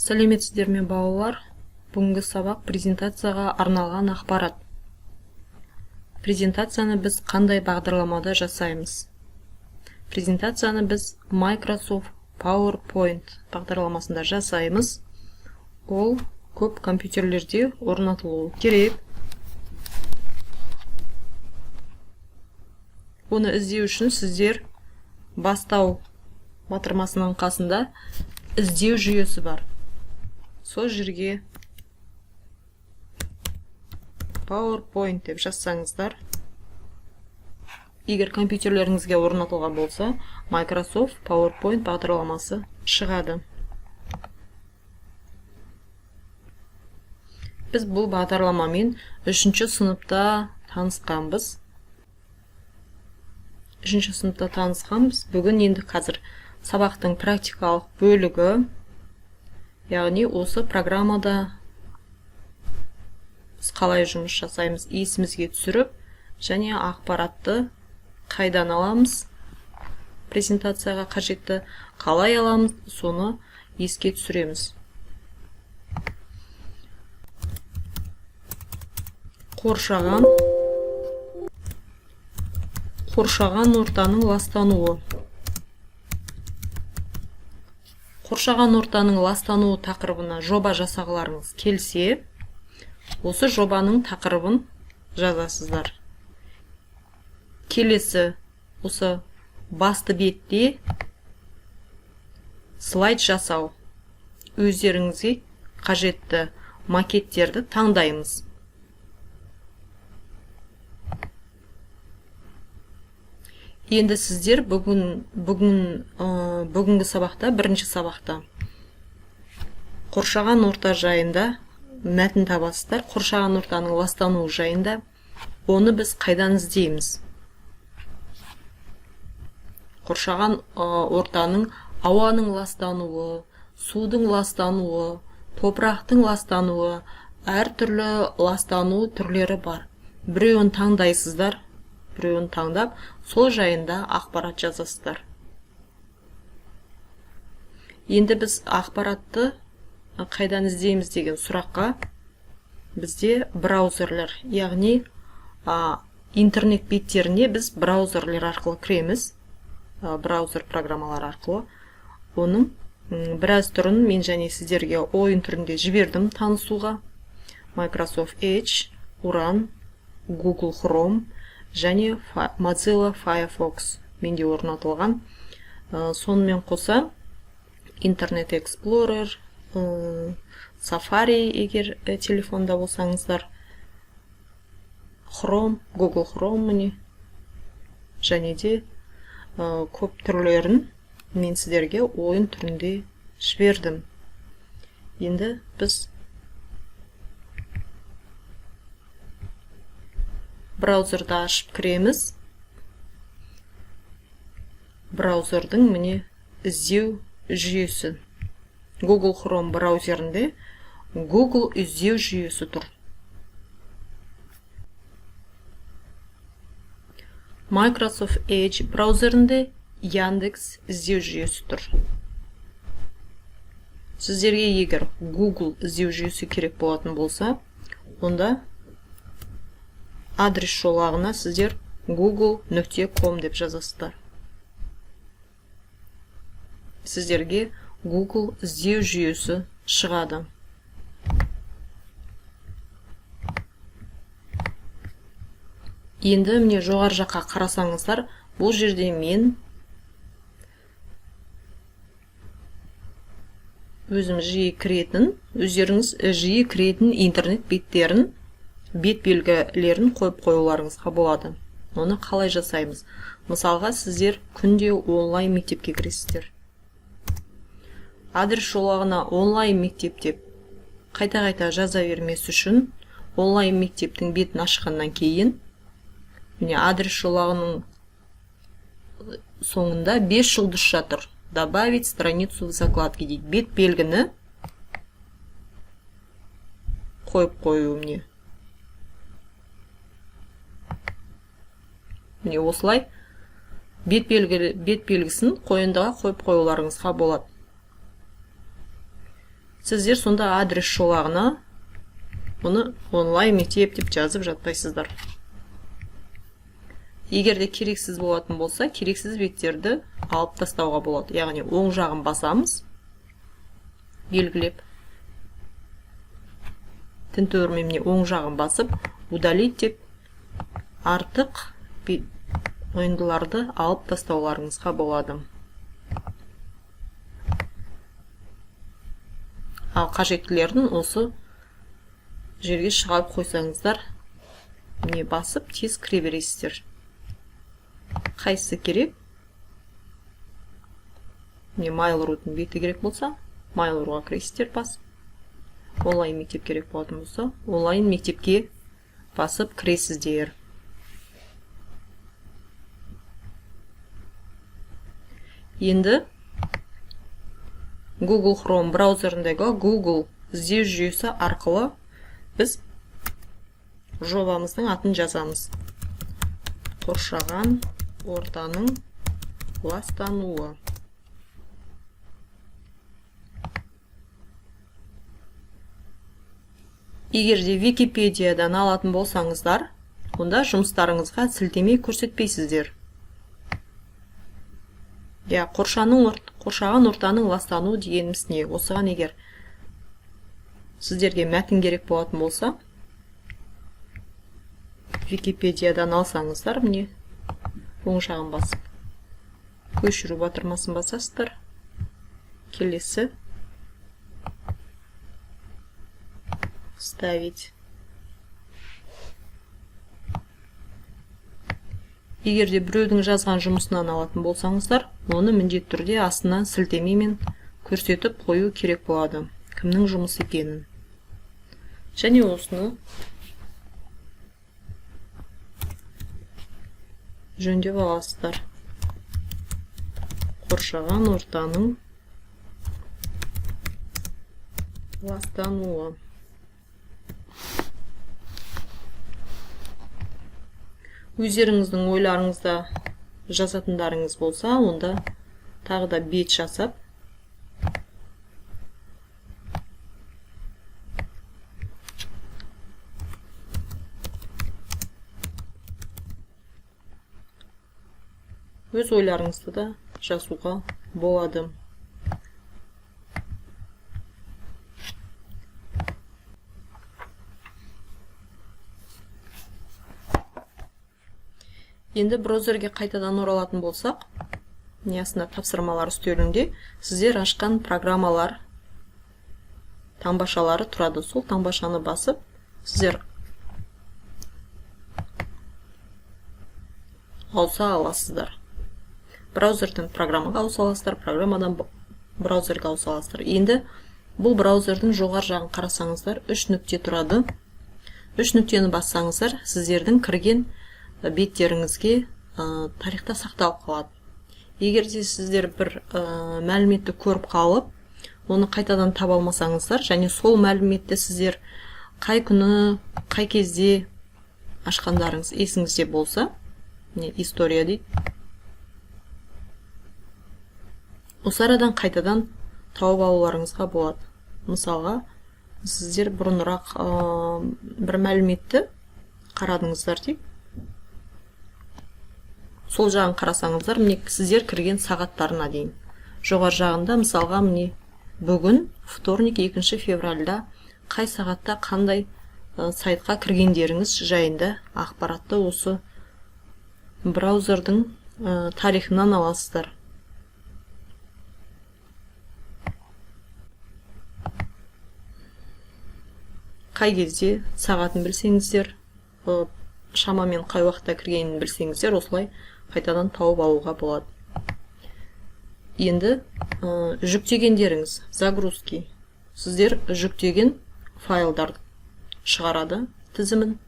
Сәлеметсіздер ме балалар? Бүгінгі сабақ презентацияға арналған ақпарат. Презентацияны біз қандай бағдарламада жасаймыз? Презентацияны біз Microsoft PowerPoint бағдарламасында жасаймыз. Ол көп компьютерлерде орнатылуы керек. Оны іздеу үшін сіздер бастау батырмасының қасында іздеу жүйесі бар. Сол жерге PowerPoint деп жазсаңыздар, егер компьютерлеріңізге орнатылған болса, Microsoft PowerPoint бағдарламасы шығады. Біз бұл бағдарламамен 3-ші сыныпта танысқанбыз. Бүгін енді қазір сабақтың практикалық бөлігі, яғни осы программада біз қалай жұмыс жасаймыз, есімізге түсіріп, және ақпаратты қайдан аламыз, презентацияға қажетті қалай аламыз, соны еске түсіреміз. Қоршаған ортаның ластануы. Қоршаған ортаның ластануы тақырыбына жоба жасағыларыңыз келсе, осы жобаның тақырыбын жазасыздар. Келесі, осы басты бетте слайд жасау. Өздеріңізге қажетті макеттерді таңдаймыз. Енді сіздер бүгінгі сабақта, бірінші сабақта қоршаған орта жайында мәтін табасыздар. Қоршаған ортаның ластануы жайында оны біз қайдан іздейміз? Қоршаған ортаның ауаның ластануы, судың ластануы, топырақтың ластануы, әртүрлі ластану түрлері бар. Біреуін таңдайсыздар, біреуін таңдап, сол жайында ақпарат жазасыздар. Енді біз ақпаратты қайдан іздейміз деген сұраққа бізде браузерлер, яғни интернет беттеріне біз браузерлер арқылы кіреміз, браузер программалар арқылы. Оның біраз түрін мен және сіздерге ойын түрінде жібердім танысуға. Microsoft Edge, Urан, Google Chrome және Mozilla Firefox менде орнатылған. Сонымен қоса Internet Explorer, Safari егер телефонда болсаңыздар, Chrome, Google Chrome және де көп түрлерін мен сіздерге ойын түрінде жібердім. Енді біз браузерді ашып кіреміз. Браузердің міне іздеу жүйесі. Google Chrome браузерінде Google іздеу жүйесі тұр. Microsoft Edge браузерінде Яндекс іздеу жүйесі тұр. Сіздерге егер Google іздеу жүйесі керек болатын болса, онда адрес жолағына сіздер google.com деп жазасыздар. Сіздерге Google іздеу жүйесі шығады. Енді міне жоғары жаққа қарасаңыздар, бұл жерде мен өзім өздеріңіз жиі кіретін интернет беттерін, бет белгілерін қойып қоюларыңызға болады. Оны қалай жасаймыз? Мысалға, сіздер күнде онлайн мектепке кіресіздер. Адрес жолағына онлайн мектеп деп қайта-қайта жаза бермес үшін, онлайн мектептің бетін ашқаннан кейін, адрес жолағының соңында 5 жұлдыз жатыр. Добавить страницу в закладке дейді. Бет белгіні қойып қою мне. Міне осылай бет белгісін қойындыға қойып қоюларыңызға болады. Сіздер сонда адрес жолағына оны онлайн мектеп деп жазып жатпайсыздар. Егер де керексіз болатын болса, керексіз беттерді алып тастауға болады. Яғни оң жағын басамыз, белгілеп. Тінтуірмен оң жағын басып, удалить деп артық ойындыларды алып тастауларыңызға болады. Ал қажеттілерін осы жерге шығарып қойсаңыздар, міне басып тез кіре бересіздер. Қайсысы керек? Міне Mail.ru-дың беті керек болса, Mail.ru-ға кіресіздер басып. Онлайн мектеп керек болатын болса, онлайн мектепке басып кіресіздер. Енді Google Chrome браузеріндегі Google іздеу жүйесі арқылы біз жобамыздың атын жазамыз. Қоршаған ортаның ластануы. Егер де Википедиядан алатын болсаңыздар, онда жұмыстарыңызға сілтеме көрсетпейсіздер. Қоршаған ортаның ластануы дегеніміз не? Осыған егер сіздерге мәтін керек болатын болса, Википедиядан алсаңыздар, міне оң жағын басып, көшіру батырмасын басасыздар. Келесі ставить. Егер де біреудің жазған жұмысынан алатын болсаңыздар, оны міндетті түрде астына сілтемемен көрсетіп қою керек болады, кімнің жұмысы екенін. Және осыны жөндеп аласыздар. Қоршаған ортаның ластануы. Өздеріңіздің ойларыңызда жазатындарыңыз болса, онда тағы да бет жасап, өз ойларыңызды да жазуға болады. Енді браузерге қайтадан оралатын болсақ, астында тапсырмалар үстелінде сіздер ашқан программалар таңбашалары тұрады. Сол таңбашаны басып, сіздер ауыса аласыздар. Браузерден программаға ауыса аласыздар, программадан браузерге ауыса аласыздар. Енді бұл браузердің жоғар жағын қарасаңыздар, 3 нүкте тұрады. 3 нүктені бассаңыздар, сіздердің кірген беттеріңізге тарихта сақталып қалады. Егер де сіздер бір мәліметті көріп қалып, оны қайтадан таба алмасаңыздар, және сол мәліметті сіздер қай күні, қай кезде ашқандарыңыз есіңізде болса, история дейді, осы арадан қайтадан тауып алуларыңызға болады. Мысалға, сіздер бұрынырақ бір мәліметті қарадыңыздар дейік. Сол жағын қарасаңыздар, міне сіздер кірген сағаттарына дейін. Жоғар жағында мысалға міне бүгін вторник 2 февральда қай сағатта қандай сайтқа кіргендеріңіз жайында ақпаратты осы браузердің тарихынан аласыздар. Қай кезде сағатын білсеңіздер, шамамен қай уақытта кіргенін білсеңіздер, осылай қайтадан тауып алуға болады. Енді жүктегендеріңіз, загрузки. Сіздер жүктеген файлдарды шығарады тізімін.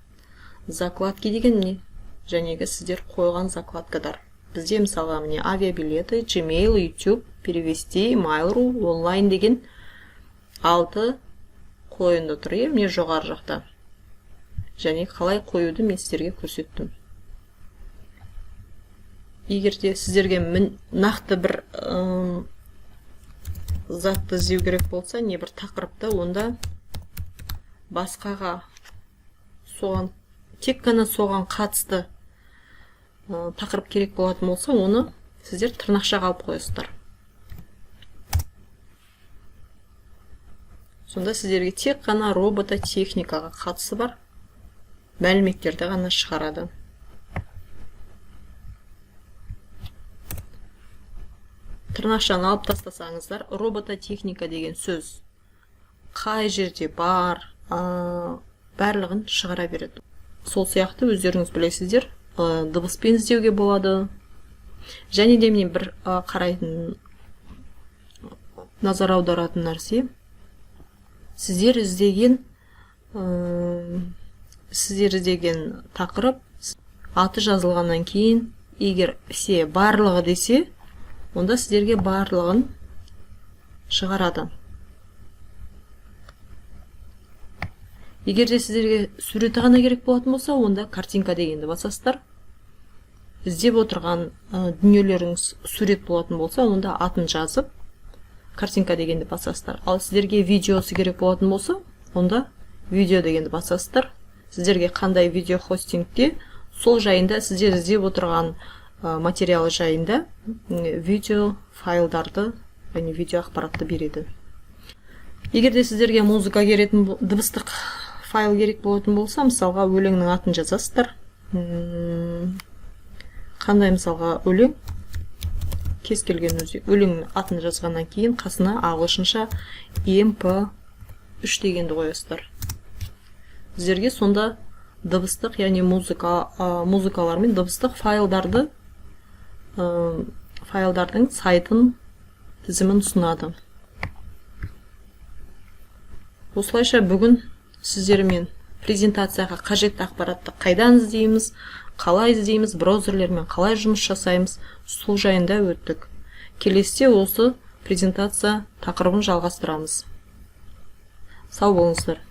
Закладки деген не? Жәнегі сіздер қойған закладкадар. Бізде мысалға міне авиабилеты, Gmail, YouTube, перевести, Mail.ru, онлайн деген 6 қойынды тұр, міне жоғар жақта. Және қалай қоюды мен сіздерге көрсеттім. Егер де сіздерге нақты бір затты іздеу керек болса, не бір тақырыпты, онда басқаға соған, тек қана соған қатысты тақырып керек болатын болса, оны сіздер тырнақшаға алып қойасыздар. Сонда сіздерге тек қана робототехникаға қатысы бар мәліметтерді ғана шығарады. Тырнақшаны алып тастасаңыздар, робототехника деген сөз қай жерде бар, барлығын шығара береді. Сол сияқты өздеріңіз білесіздер, дыбыспен іздеуге болады. Және де мен бір қарайтын, назар аударатын нәрсе, сіздер іздеген тақырып аты жазылғаннан кейін, егер все барлығы десе, онда сіздерге барлығын шығарады. Егер де сіздерге суреті ғана керек болатын болса, онда картинка дегенді басасыздар. Іздеп отырған дүниелеріңіз сурет болатын болса, онда атын жазып, картинка дегенді басасыздар. Ал сіздерге видеосы керек болатын болса, онда видео дегенді басасыздар. Сіздерге қандай видео хостингте, сол жайында сіздер іздеп отырған материалы жайында видео файлдарды, яғни видео ақпаратты береді. Егер де сіздерге музыка керетін, дыбыстық файл керек болатын болса, мысалға өлеңнің атын жазасыздар. Қандай мысалға өлең, кез келген өлеңнің атын жазғаннан кейін қасына ағылшынша MP3 дегенді қоясыздар. Сіздерге сонда дыбыстық, яғни музыкалар мен дыбыстық файлдардың сайтын, тізімін ұсынады. Осылайша бүгін сіздермен презентацияға қажетті ақпаратты қайдан іздейміз, қалай іздейміз, браузерлермен қалай жұмыс жасаймыз, сол жайында өттік. Келесіде осы презентация тақырыбын жалғастырамыз. Сау болыңыздар.